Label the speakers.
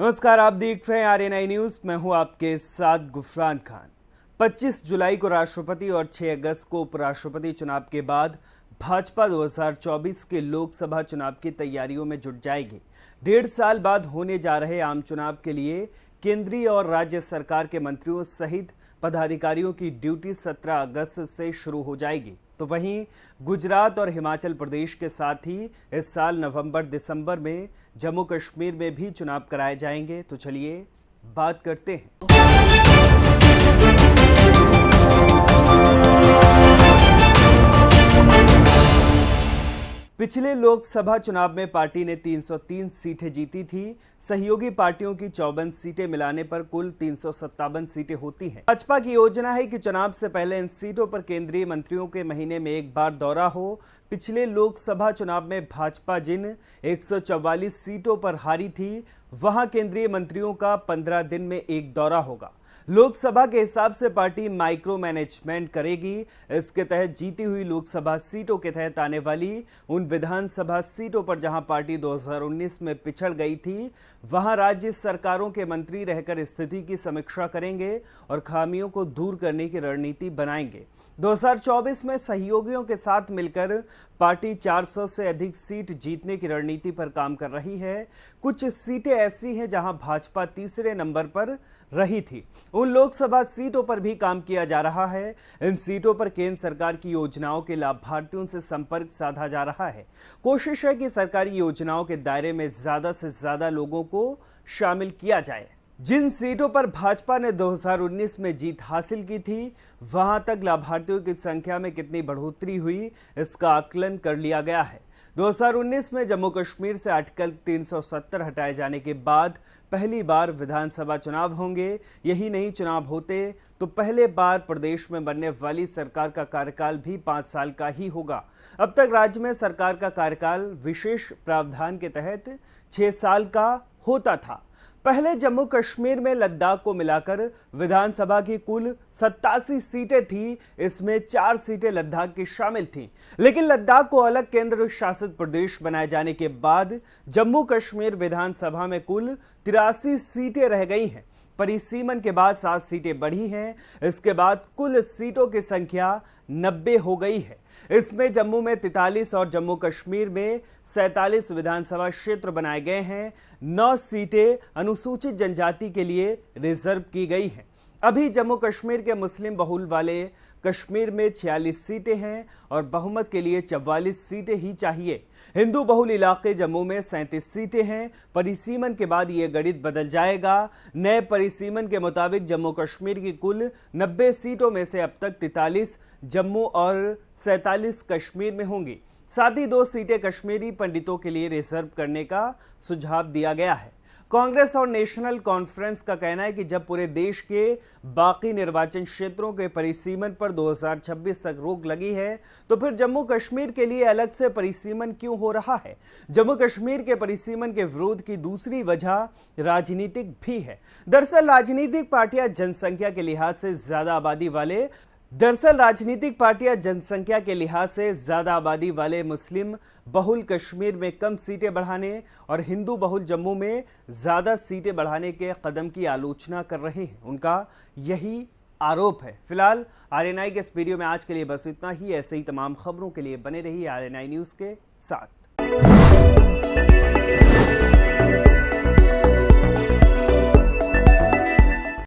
Speaker 1: नमस्कार, आप देख रहे हैं आरएनआई न्यूज। मैं हूं आपके साथ गुफरान खान। 25 जुलाई को राष्ट्रपति और 6 अगस्त को उपराष्ट्रपति चुनाव के बाद भाजपा 2024 के लोकसभा चुनाव की तैयारियों में जुट जाएगी। 1.5 साल बाद होने जा रहे आम चुनाव के लिए केंद्रीय और राज्य सरकार के मंत्रियों सहित पदाधिकारियों की ड्यूटी 17 अगस्त से शुरू हो जाएगी। तो वहीं गुजरात और हिमाचल प्रदेश के साथ ही इस साल नवंबर दिसंबर में जम्मू कश्मीर में भी चुनाव कराए जाएंगे। तो चलिए बात करते हैं। पिछले लोकसभा चुनाव में पार्टी ने 303 सीटें जीती थी। सहयोगी पार्टियों की 54 सीटें मिलाने पर कुल 357 सीटें होती हैं। भाजपा की योजना है कि चुनाव से पहले इन सीटों पर केंद्रीय मंत्रियों के महीने में एक बार दौरा हो। पिछले लोकसभा चुनाव में भाजपा जिन 144 सीटों पर हारी थी, वहां केंद्रीय मंत्रियों का 15 दिन में एक दौरा होगा। लोकसभा के हिसाब से पार्टी माइक्रो मैनेजमेंट करेगी। इसके तहत जीती हुई लोकसभा सीटों के तहत आने वाली उन विधानसभा सीटों पर जहां पार्टी 2019 में पिछड़ गई थी, वहां राज्य सरकारों के मंत्री रहकर स्थिति की समीक्षा करेंगे और खामियों को दूर करने की रणनीति बनाएंगे। 2024 में सहयोगियों के साथ मिलकर पार्टी 400 से अधिक सीट जीतने की रणनीति पर काम कर रही है। कुछ सीटें ऐसी हैं जहां भाजपा तीसरे नंबर पर रही थी। उन लोकसभा सीटों पर भी काम किया जा रहा है। इन सीटों पर केंद्र सरकार की योजनाओं के लाभार्थियों से संपर्क साधा जा रहा है। कोशिश है कि सरकारी योजनाओं के दायरे में ज्यादा से ज्यादा लोगों को शामिल किया जाए। जिन सीटों पर भाजपा ने 2019 में जीत हासिल की थी, वहां तक लाभार्थियों की संख्या में कितनी बढ़ोतरी हुई, इसका आकलन कर लिया गया है। 2019 में जम्मू कश्मीर से आर्टिकल 370 हटाए जाने के बाद पहली बार विधानसभा चुनाव होंगे। यही नहीं, चुनाव होते तो पहले बार प्रदेश में बनने वाली सरकार का कार्यकाल भी 5 साल का ही होगा। अब तक राज्य में सरकार का कार्यकाल विशेष प्रावधान के तहत 6 साल का होता था। पहले जम्मू कश्मीर में लद्दाख को मिलाकर विधानसभा की कुल 87 सीटें थी। इसमें 4 सीटें लद्दाख की शामिल थीं। लेकिन लद्दाख को अलग केंद्र शासित प्रदेश बनाए जाने के बाद जम्मू कश्मीर विधानसभा में कुल 83 सीटें रह गई हैं। परिसीमन के बाद 7 सीटें बढ़ी हैं। इसके बाद कुल सीटों की संख्या 90 हो गई है। इसमें जम्मू में 43 और जम्मू कश्मीर में 47 विधानसभा क्षेत्र बनाए गए हैं। 9 सीटें अनुसूचित जनजाति के लिए रिजर्व की गई हैं। अभी जम्मू कश्मीर के मुस्लिम बहुल वाले कश्मीर में 46 सीटें हैं और बहुमत के लिए 44 सीटें ही चाहिए। हिंदू बहुल इलाके जम्मू में 37 सीटें हैं। परिसीमन के बाद यह गणित बदल जाएगा। नए परिसीमन के मुताबिक जम्मू कश्मीर की कुल 90 सीटों में से अब तक 43 जम्मू और 47 कश्मीर में होंगी। साथ ही 2 सीटें कश्मीरी पंडितों के लिए रिजर्व करने का सुझाव दिया गया है। कांग्रेस और नेशनल कॉन्फ्रेंस का कहना है कि जब पूरे देश के बाकी निर्वाचन क्षेत्रों के परिसीमन पर 2026 तक रोक लगी है, तो फिर जम्मू कश्मीर के लिए अलग से परिसीमन क्यों हो रहा है। जम्मू कश्मीर के परिसीमन के विरोध की दूसरी वजह राजनीतिक भी है। दरअसल राजनीतिक पार्टियां जनसंख्या के लिहाज से ज्यादा आबादी वाले मुस्लिम बहुल कश्मीर में कम सीटें बढ़ाने और हिंदू बहुल जम्मू में ज्यादा सीटें बढ़ाने के कदम की आलोचना कर रहे हैं। उनका यही आरोप है। फिलहाल आरएनआई के इस वीडियो में आज के लिए बस इतना ही। ऐसे ही तमाम खबरों के लिए बने रहिए आरएनआई न्यूज के साथ।